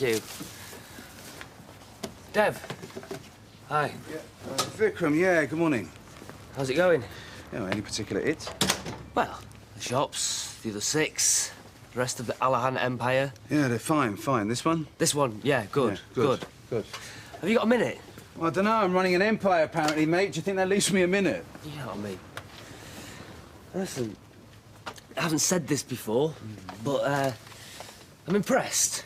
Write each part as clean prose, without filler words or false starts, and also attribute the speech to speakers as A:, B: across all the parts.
A: Thank you. Dev. Hi.
B: Yeah, Vikram, yeah, good morning.
A: How's it going?
B: Yeah, any particular it?
A: Well, the shops, the other 6, the rest of the Alahan Empire.
B: Yeah, they're fine, fine. This one?
A: This one, yeah, good,
B: yeah, good.
A: Have you got a minute?
B: Well, I don't know, I'm running an empire, apparently, mate. Do you think that leaves me a minute?
A: You know what I mean? Listen, I haven't said this before, but, I'm impressed.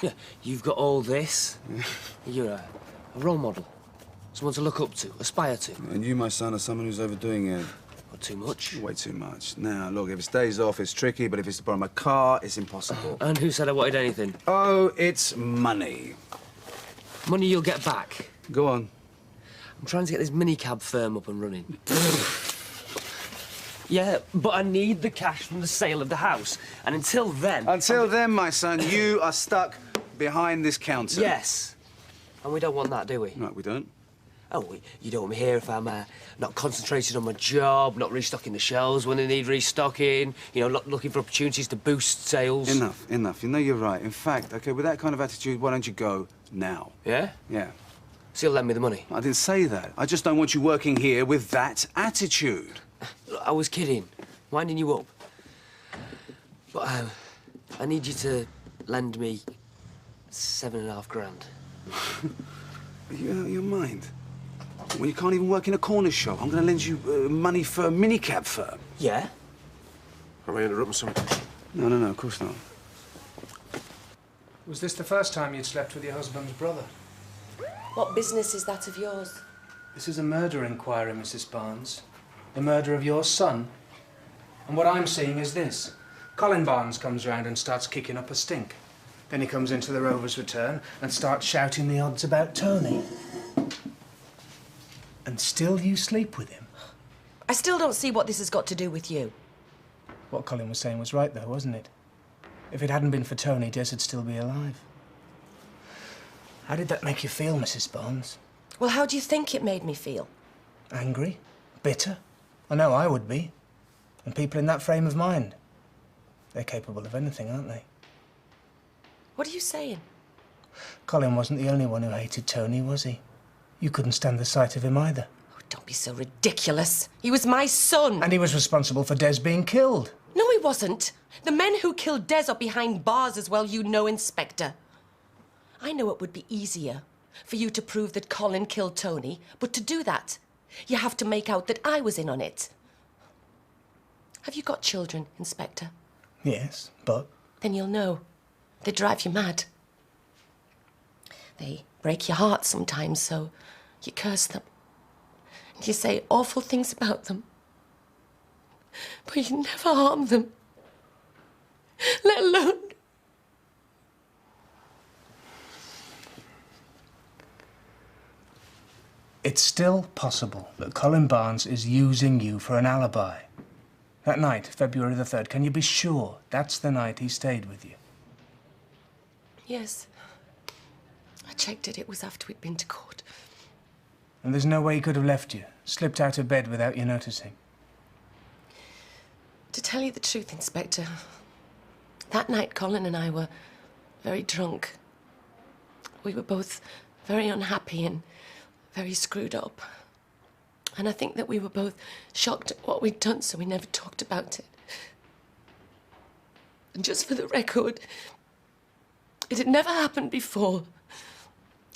A: Yeah, you've got all this. You're a role model. Someone to look up to, aspire to.
B: And you, my son, are someone who's overdoing it.
A: Not too much.
B: Way too much. Now, look, if it's days off, it's tricky, but if it's to borrow my car, it's impossible.
A: And who said I wanted anything?
B: Oh, it's money.
A: Money you'll get back.
B: Go on.
A: I'm trying to get this minicab firm up and running. Yeah, but I need the cash from the sale of the house. And until then...
B: Until then, my son, you are stuck behind this counter.
A: Yes. And we don't want that, do we?
B: No, we don't.
A: Oh, you don't want me here if I'm not concentrating on my job, not restocking the shelves when they need restocking, you know, not looking for opportunities to boost sales.
B: Enough, enough. You know you're right. In fact, OK, with that kind of attitude, why don't you go now?
A: Yeah?
B: Yeah.
A: So you'll lend me the money?
B: I didn't say that. I just don't want you working here with that attitude.
A: Look, I was kidding, winding you up. But I need you to lend me 7.5 grand.
B: Your mind? When you can't even work in a corner shop, I'm going to lend you money for a minicab firm.
A: Yeah?
C: Am I interrupting something?
B: No, no, no, of course not.
D: Was this the first time you'd slept with your husband's brother?
E: What business is that of yours?
D: This is a murder inquiry, Mrs. Barnes. The murder of your son. And what I'm seeing is this. Colin Barnes comes round and starts kicking up a stink. Then he comes into the Rover's Return and starts shouting the odds about Tony. And still you sleep with him?
E: I still don't see what this has got to do with you.
D: What Colin was saying was right, though, wasn't it? If it hadn't been for Tony, Des would still be alive. How did that make you feel, Mrs. Barnes?
E: Well, how do you think it made me feel?
D: Angry? Bitter? I know I would be. And people in that frame of mind, they're capable of anything, aren't they?
E: What are you saying?
D: Colin wasn't the only one who hated Tony, was he? You couldn't stand the sight of him either.
E: Oh, don't be so ridiculous. He was my son.
D: And he was responsible for Des being killed.
E: No, he wasn't. The men who killed Des are behind bars as well, you know, Inspector. I know it would be easier for you to prove that Colin killed Tony, but to do that, you have to make out that I was in on it. Have you got children, Inspector?
D: Yes, but...
E: Then you'll know. They drive you mad. They break your heart sometimes, so you curse them. And you say awful things about them. But you never harm them. Let alone...
D: It's still possible that Colin Barnes is using you for an alibi. That night, February the 3rd, can you be sure that's the night he stayed with you?
E: Yes. I checked it. It was after we'd been to court.
D: And there's no way he could have left you, slipped out of bed without you noticing?
E: To tell you the truth, Inspector, that night Colin and I were very drunk. We were both very unhappy and very screwed up. And I think that we were both shocked at what we'd done, so we never talked about it. And just for the record, it had never happened before.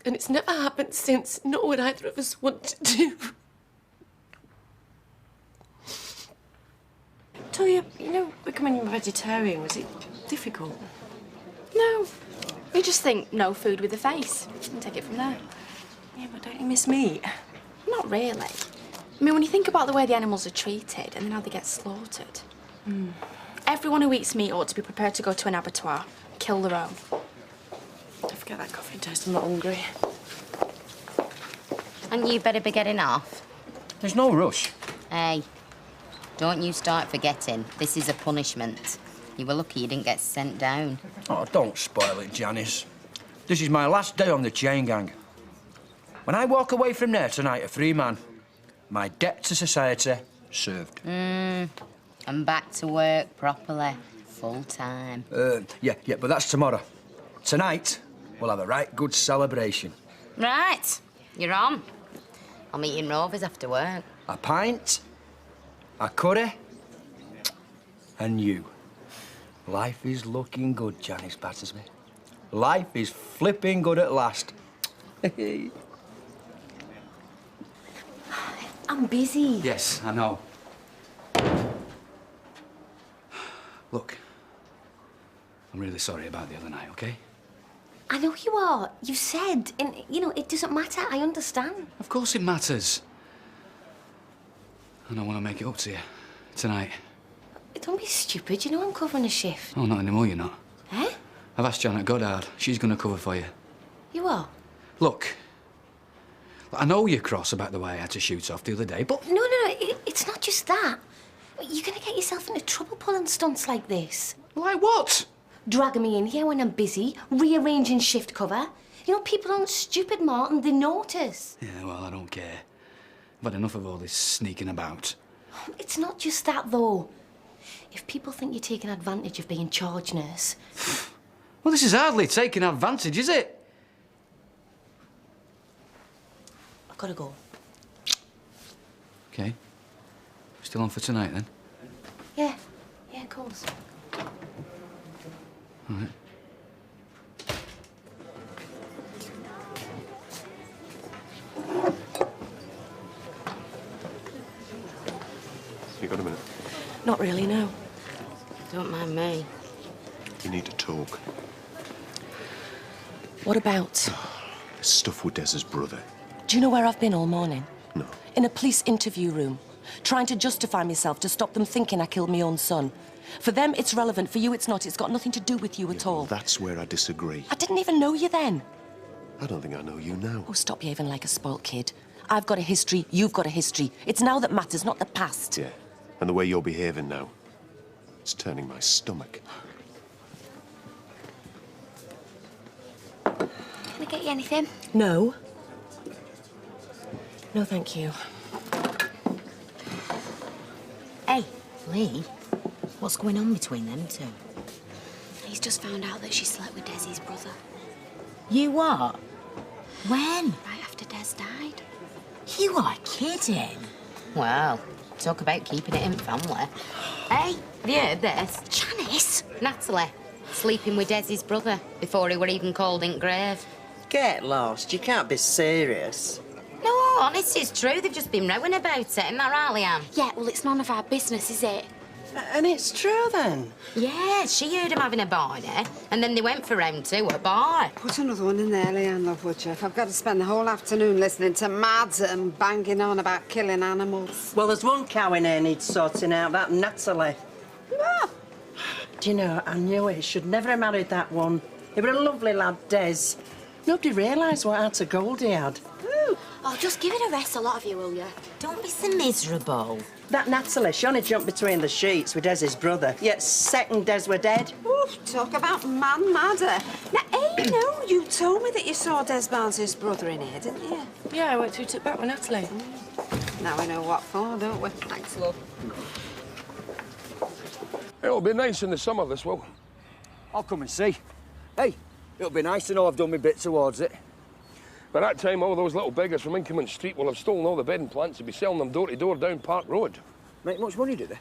E: And it's never happened since, nor would either of us want to do.
F: Toya, you know, becoming a vegetarian, was it difficult? No. We just think no food with a face and take it from there.
G: Yeah, but don't you miss meat?
F: Not really. I mean, when you think about the way the animals are treated and then how they get slaughtered. Everyone who eats meat ought to be prepared to go to an abattoir, kill their own.
G: Forget that coffee and toast, I'm not hungry.
H: And you better be getting off.
I: There's no rush.
H: Hey, don't you start forgetting. This is a punishment. You were lucky you didn't get sent down.
I: Oh, don't spoil it, Janice. This is my last day on the chain gang. When I walk away from there tonight a free man, my debt to society served.
H: And back to work properly, full time.
I: Yeah, but that's tomorrow. Tonight, we'll have a right good celebration.
H: Right, you're on. I'll meet you in Rovers after work.
I: A pint, a curry, and you. Life is looking good, Janice Battersby. Life is flipping good at last.
H: I'm busy.
B: Yes, I know. Look, I'm really sorry about the other night, OK?
J: I know you are. You said, and, you know, it doesn't matter. I understand.
B: Of course it matters. And I want to make it up to you tonight.
J: Don't be stupid. You know I'm covering a shift.
B: Oh, not anymore, you're not.
J: Eh?
B: I've asked Janet Goddard. She's going to cover for you.
J: You are?
B: Look, I know you're cross about the way I had to shoot off the other day, but...
J: No, it's not just that. You're going to get yourself into trouble pulling stunts like this.
B: Like what?
J: Dragging me in here when I'm busy, rearranging shift cover. You know, people aren't stupid, Martin. They notice.
B: Yeah, well, I don't care. I've had enough of all this sneaking about.
J: It's not just that, though. If people think you're taking advantage of being charge nurse...
B: Well, this is hardly taking advantage, is it?
J: I've got to go.
B: OK. Still on for tonight, then?
J: Yeah, of course.
B: All right.
C: You got a minute?
E: Not really, no.
H: Don't mind me.
C: You need to talk.
E: What about?
C: There's stuff with Des's brother.
E: Do you know where I've been all morning?
C: No.
E: In a police interview room, trying to justify myself to stop them thinking I killed my own son. For them, it's relevant. For you, it's not. It's got nothing to do with you at all.
C: That's where I disagree.
E: I didn't even know you then.
C: I don't think I know you now.
E: Oh, stop behaving like a spoilt kid. I've got a history, you've got a history. It's now that matters, not the past.
C: Yeah, and the way you're behaving now, it's turning my stomach.
J: Can I get you anything?
E: No. No, thank you.
H: Hey, Lee, what's going on between them two?
F: He's just found out that she slept with Desi's brother.
H: You what? When?
F: Right after Des died.
H: You are kidding. Well, talk about keeping it in family. Hey, have you heard this?
F: Janice!
H: Natalie, sleeping with Desi's brother before he were even called in grave.
K: Get lost. You can't be serious.
H: No, honest, it's true. They've just been rowing about it. Isn't that right, Leanne?
F: Yeah, well, it's none of our business, is it?
K: And it's true, then?
H: Yeah, she heard him having a barney, and then they went for round 2 at a bar.
L: Put another one in there, Leanne, love, would you? If I've got to spend the whole afternoon listening to Mads and banging on about killing animals.
K: Well, there's one cow in here needs sorting out, that Natalie.
L: Ah.
K: Do you know, I knew it. Should never have married that one. He was a lovely lad, Des. Nobody realised what heart of gold he had.
L: Ooh.
F: Oh, just give it a rest, a lot of you, will you?
H: Don't be so miserable.
K: That Natalie, she only jumped between the sheets with Des's brother, yet second Des were dead.
L: Oof, talk about madder. Now, hey, no, you told me that you saw Des Barnes' brother in here, didn't you?
E: Yeah, I went through to it back with Natalie.
L: Now we know what for, don't we? Thanks, love.
C: It'll be nice in the summer, this will.
I: I'll come and see. Hey, it'll be nice to know I've done my bit towards it.
C: By that time, all those little beggars from Inkerman Street will have stolen all the bedding plants and be selling them door to door down Park Road.
I: Make much money, do they?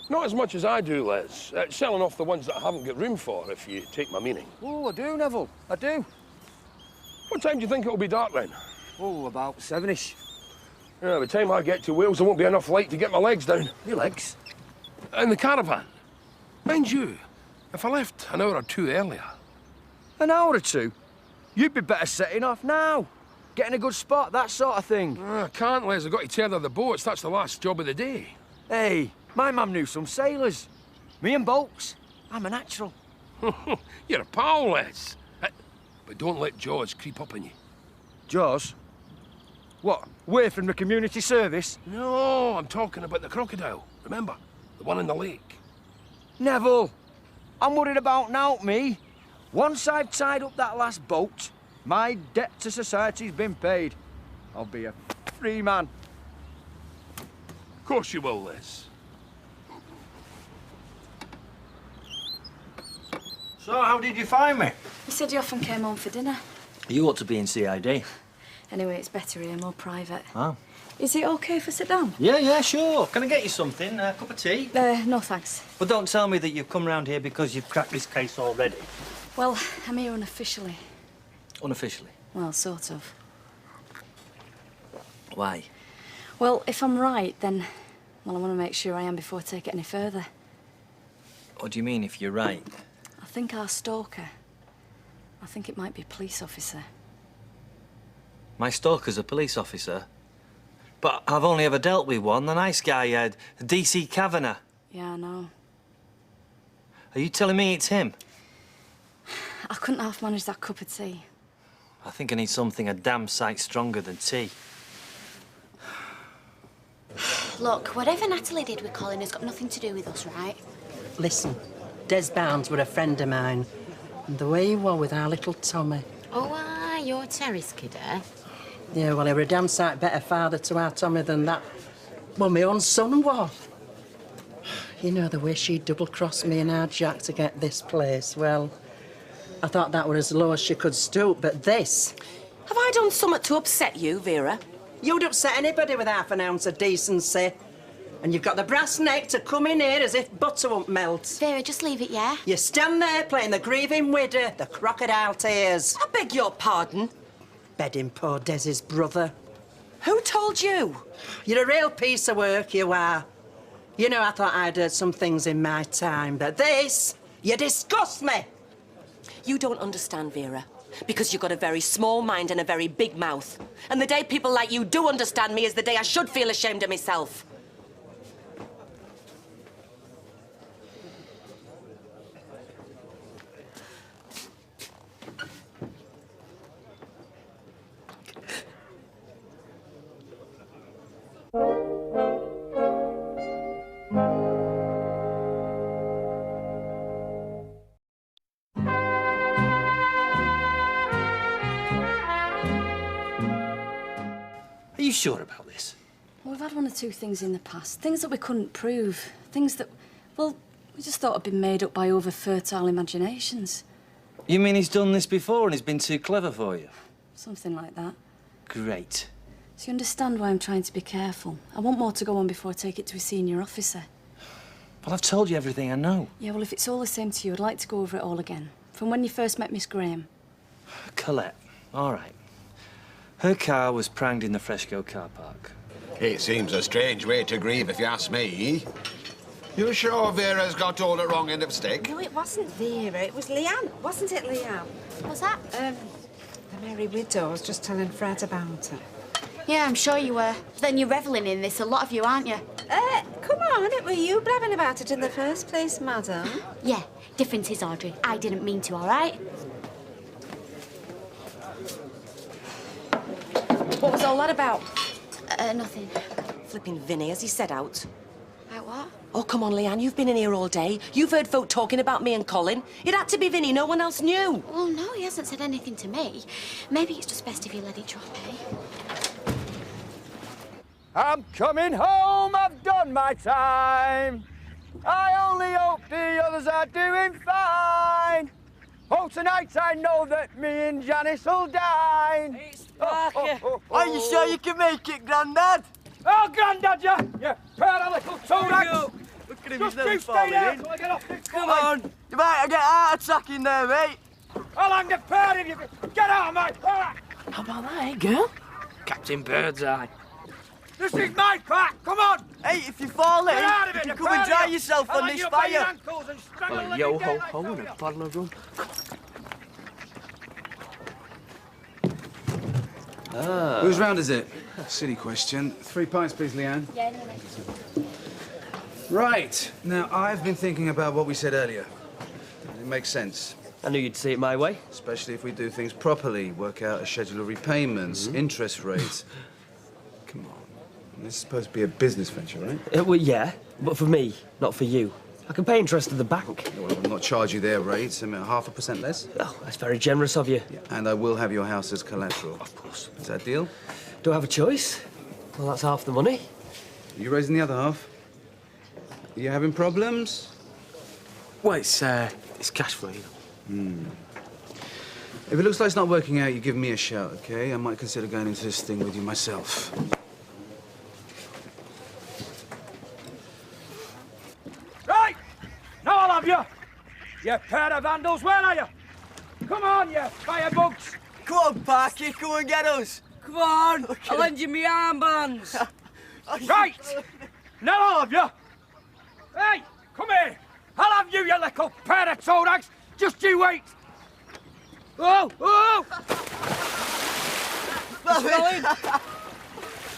C: Not as much as I do, Les. Selling off the ones that I haven't got room for, if you take my meaning.
I: Oh, I do, Neville. I do.
C: What time do you think it'll be dark then?
I: Oh, about 7-ish.
C: Yeah, by the time I get to Wales, there won't be enough light to get my legs down.
I: Your legs?
C: In the caravan. Mind you, if I left an hour or two earlier...
I: An hour or two? You'd be better setting off now. Getting a good spot, that sort of thing.
C: I can't, Les. I've got to tether the boats. That's the last job of the day.
I: Hey, my mum knew some sailors. Me and Bolts. I'm a natural.
C: You're a pal, Les. But don't let Jaws creep up on you.
I: Jaws? What, away from the community service?
C: No, I'm talking about the crocodile. Remember? The one in the lake.
I: Neville, I'm worried about now, me. Once I've tied up that last boat, my debt to society's been paid. I'll be a free man.
C: Of course you will, Les.
M: So, how did you find me?
N: He said he often came home for dinner.
M: You ought to be in CID.
N: Anyway, it's better here, more private.
M: Oh.
N: Is it OK if I sit down?
M: Yeah, sure. Can I get you something? A cup of tea?
N: No, thanks.
M: But don't tell me that you've come round here because you've cracked this case already.
N: Well, I'm here unofficially.
M: Unofficially?
N: Well, sort of.
M: Why?
N: Well, if I'm right, then... Well, I want to make sure I am before I take it any further.
M: What do you mean, if you're right?
N: I think our stalker... I think it might be a police officer.
M: My stalker's a police officer. But I've only ever dealt with one, the nice guy, DC Kavanagh.
N: Yeah, I know.
M: Are you telling me it's him?
N: I couldn't half manage that cup of tea.
M: I think I need something a damn sight stronger than tea.
J: Look, whatever Natalie did with Colin has got nothing to do with us, right?
K: Listen, Des Barnes were a friend of mine. And the way he was with our little Tommy.
H: Oh, you're a terrace kid, eh?
K: Yeah, well, he were a damn sight better father to our Tommy than that. Well, my own son was. You know, the way she double-crossed me and our Jack to get this place, well, I thought that were as low as she could stoop, but this...
E: Have I done something to upset you, Vera?
K: You'd upset anybody with half an ounce of decency. And you've got the brass neck to come in here as if butter won't melt.
J: Vera, just leave it, yeah?
K: You stand there playing the grieving widow, the crocodile tears.
E: I beg your pardon?
K: Bedding poor Desi's brother.
E: Who told you?
K: You're a real piece of work, you are. You know, I thought I'd heard some things in my time, but this, you disgust me.
E: You don't understand, Vera, because you've got a very small mind and a very big mouth. And the day people like you do understand me is the day I should feel ashamed of myself.
M: Are you sure about this?
N: Well, we've had one or two things in the past. Things that we couldn't prove. Things that, well, we just thought had been made up by over-fertile imaginations.
M: You mean he's done this before and he's been too clever for you?
N: Something like that.
M: Great.
N: So you understand why I'm trying to be careful. I want more to go on before I take it to a senior officer.
M: Well, I've told you everything I know.
N: Yeah, well, if it's all the same to you, I'd like to go over it all again. From when you first met Miss Graham.
M: Colette, all right. Her car was pranged in the Fresco car park.
O: It seems a strange way to grieve, if you ask me. You sure Vera's got all the wrong end of stick?
L: No, it wasn't Vera. It was Leanne. Wasn't it, Leanne?
J: What's that?
L: The Merry Widow. I was just telling Fred about her.
J: Yeah, I'm sure you were. Then you're revelling in this, a lot of you, aren't you?
L: Come on, it were you blabbing about it in the first place, madam.
J: Yeah, difference is, Audrey, I didn't mean to, all right?
E: What was all that about?
J: Nothing.
E: Flipping Vinny, has he said out?
J: About what?
E: Oh, come on, Leanne, you've been in here all day. You've heard folk talking about me and Colin. It had to be Vinny, no one else knew.
J: Well, no, he hasn't said anything to me. Maybe it's just best if you let it drop, eh?
P: I'm coming home, I've done my time. I only hope the others are doing fine. Oh, tonight I know that me and Janice will dine. It's Parker.
Q: Are you sure you can make it, Grandad?
P: Oh, Grandad, you pair of little toe-rags.
Q: Look at him,
P: Just
Q: he's nearly
P: you stay
Q: falling
P: there
Q: in.
P: till I get off this
Q: Come on, you might get a heart attack in there, mate.
P: I'll hang a pair of you. Get out of my park.
Q: How about that, eh, girl?
M: Captain Birdseye.
P: This is my park, come on.
Q: Hey, if you fall in,
P: Get out of
Q: you
P: it,
Q: can
P: the
Q: come and
P: pair of
Q: dry
P: you.
Q: yourself
P: I'll
Q: on
P: hang
Q: this
P: you by your
Q: fire.
P: ankles and strangle
M: Well,
P: the
M: yo
P: living
M: ho
P: daylights
M: ho
P: out
M: and
P: of
M: a
P: you.
M: bottle of rum.
B: Whose round is it? Silly question. 3 pints, please, Leanne.
J: Yeah, no.
B: Right. Now, I've been thinking about what we said earlier. It makes sense.
A: I knew you'd see it my way.
B: Especially if we do things properly, work out a schedule of repayments, interest rates. Come on. This is supposed to be a business venture, right?
A: Well, yeah, but for me, not for you. I can pay interest to the bank.
B: Well, I will not charge you their rates. I mean, 0.5% less.
A: Oh, that's very generous of you.
B: Yeah. And I will have your house as collateral.
A: Of course.
B: Is that a deal?
A: Do I have a choice? Well, that's half the money.
B: Are you raising the other half? Are you having problems?
A: Well, it's cash flow, you know.
B: If it looks like it's not working out, you give me a shout, okay? I might consider going into this thing with you myself.
P: Right! Now I'll have you! You pair of vandals, where are you? Come on, you firebugs!
Q: Come on, Parky, come and get us. Come on, I'll lend you my armbands.
P: Right! Now I'll have you! Hey, come here! I'll have you, you little pair of toe-rags! Just you wait! Oh! Oh!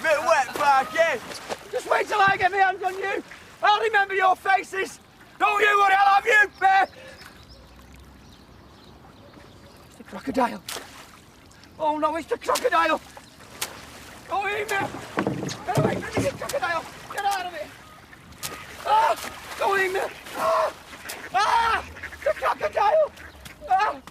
Q: Bit wet, Parky.
P: Just wait till I get my hands on you! I'll remember your faces! Don't you worry, I'll have you, bear! It's the crocodile. Oh no, it's the crocodile! Don't eat me! Get away from me, you crocodile! Get out of here! Ah! Don't eat me! Ah! Ah! The crocodile! Ah!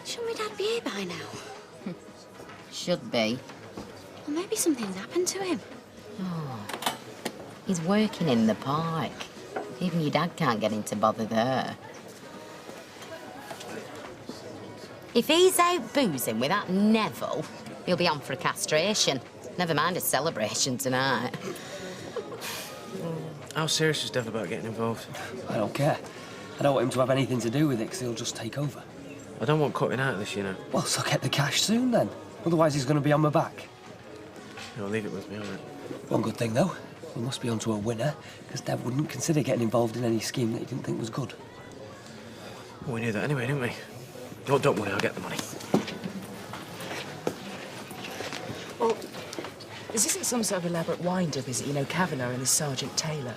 J: Shouldn't my dad be here by now?
H: Should be.
J: Well, maybe something's happened to him.
H: Oh, he's working in the park. Even your dad can't get him to bother there. If he's out boozing with that Neville, he'll be on for a castration. Never mind a celebration tonight.
A: How serious is Dev about getting involved? I don't care. I don't want him to have anything to do with it, because he'll just take over. I don't want cutting out of this, you know. Well, so get the cash soon, then. Otherwise, he's going to be on my back. No, leave it with me, all right. One good thing, though. We must be onto a winner, because Dev wouldn't consider getting involved in any scheme that he didn't think was good. Well, we knew that anyway, didn't we? Don't worry, I'll get the money.
R: Well, this isn't some sort of elaborate wind-up, is it? You know, Kavanagh and this Sergeant Taylor.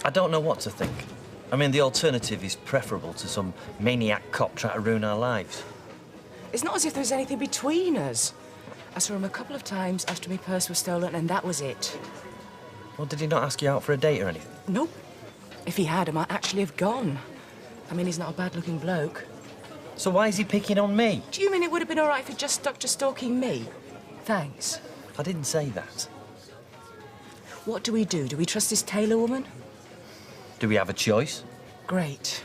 M: I don't know what to think. I mean, the alternative is preferable to some maniac cop trying to ruin our lives.
R: It's not as if there's anything between us. I saw him a couple of times after my purse was stolen, and that was it.
M: Well, did he not ask you out for a date or anything?
R: Nope. If he had, I might actually have gone. I mean, he's not a bad-looking bloke.
M: So why is he picking on me?
R: Do you mean it would have been all right if he'd just stuck to stalking me? Thanks.
M: I didn't say that.
R: What do we do? Do we trust this Taylor woman?
M: Do we have a choice?
R: Great.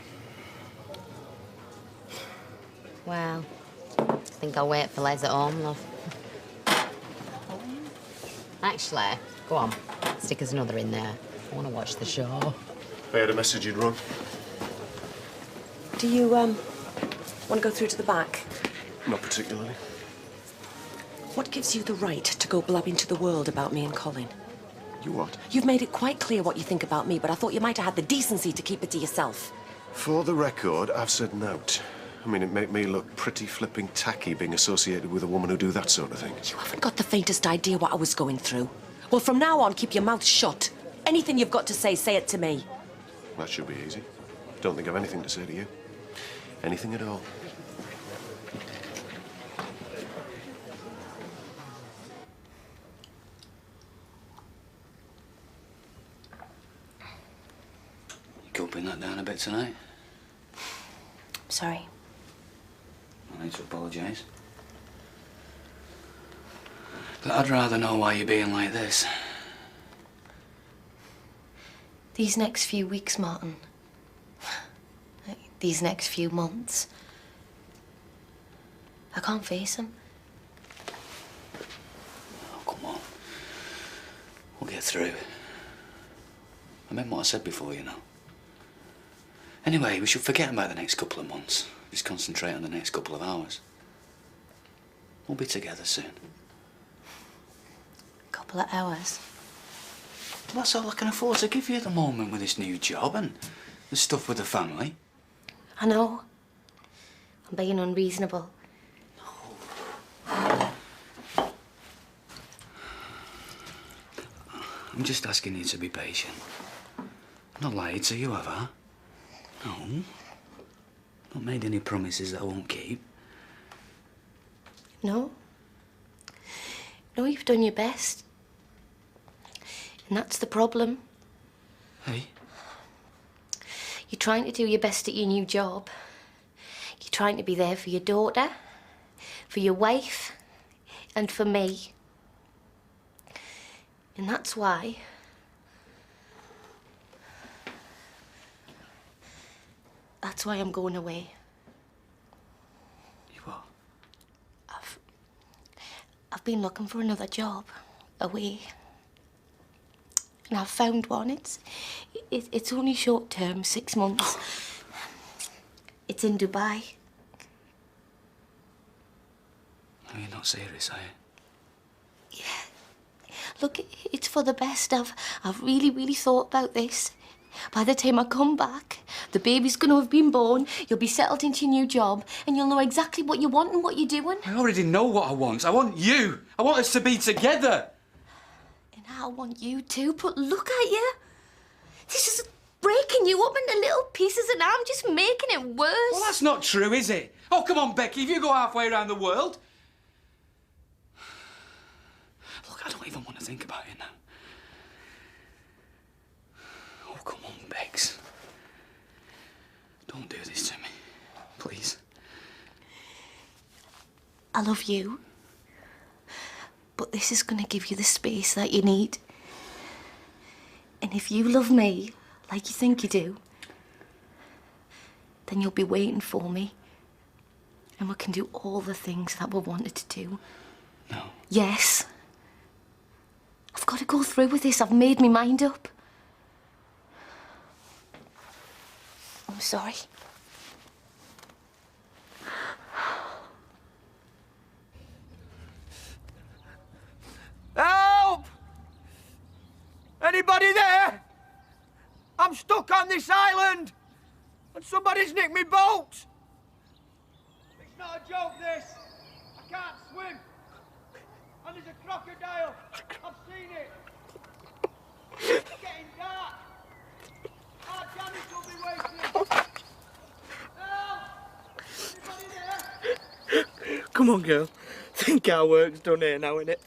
H: Well, I think I'll wait for Les at home, love. Actually, go on. Stick us another in there. I want to watch the show.
S: I had a message you'd run.
G: Do you, want to go through to the back?
S: Not particularly.
G: What gives you the right to go blabbing to the world about me and Colin?
S: You what?
G: You've made it quite clear what you think about me, but I thought you might have had the decency to keep it to yourself.
S: For the record, I've said nout. I mean, it made me look pretty flipping tacky being associated with a woman who do that sort of thing.
G: You haven't got the faintest idea what I was going through. Well, from now on, keep your mouth shut. Anything you've got to say it to me.
S: That should be easy. Don't think I've anything to say to you. Anything at all.
T: You could bring that down a bit tonight.
G: Sorry.
T: I need to apologise. But I'd rather know why you're being like this.
J: These next few weeks, Martin. These next few months. I can't face them.
T: Oh, come on. We'll get through. I meant what I said before, you know. Anyway, we should forget about the next couple of months. Just concentrate on the next couple of hours. We'll be together soon.
J: Couple of hours.
T: Well, that's all I can afford to give you at the moment with this new job and the stuff with the family.
J: I know. I'm being unreasonable.
T: I'm just asking you to be patient. I've not lied to you, have I? No. Not made any promises that I won't keep.
J: No. No, you've done your best. And that's the problem.
T: Hey?
J: You're trying to do your best at your new job. You're trying to be there for your daughter, for your wife, and for me. And that's why I'm going away.
T: You what?
J: I've been looking for another job away. And I've found one. It's only short term, 6 months. It's in Dubai.
T: No, you're not serious, are you?
J: Look, it's for the best. I've really thought about this. By the time I come back, the baby's going to have been born, you'll be settled into your new job, and you'll know exactly what you want and what you're doing.
T: I already know what I want. I want you. I want us to be together.
J: And I want you too, but look at you. This is breaking you up into little pieces and I'm just making it worse.
T: Well, that's not true, is it? Oh, come on, Becky, if you go halfway around the world... Look, I don't even want to think about it now. Oh, come on, Bex. Don't do this to me, please.
J: I love you. But this is going to give you the space that you need. And if you love me, like you think you do, then you'll be waiting for me. And we can do all the things that we wanted to do.
T: No.
J: Yes. I've got to go through with this. I've made my mind up. I'm sorry.
P: Help! Anybody there? I'm stuck on this island, and somebody's nicked me boat. It's not a joke, this. I can't swim. And there's a crocodile. I've seen it. It's getting dark. Our Janice will be waiting. Help! Anybody there?
Q: Come on, girl. Think our work's done here now, innit?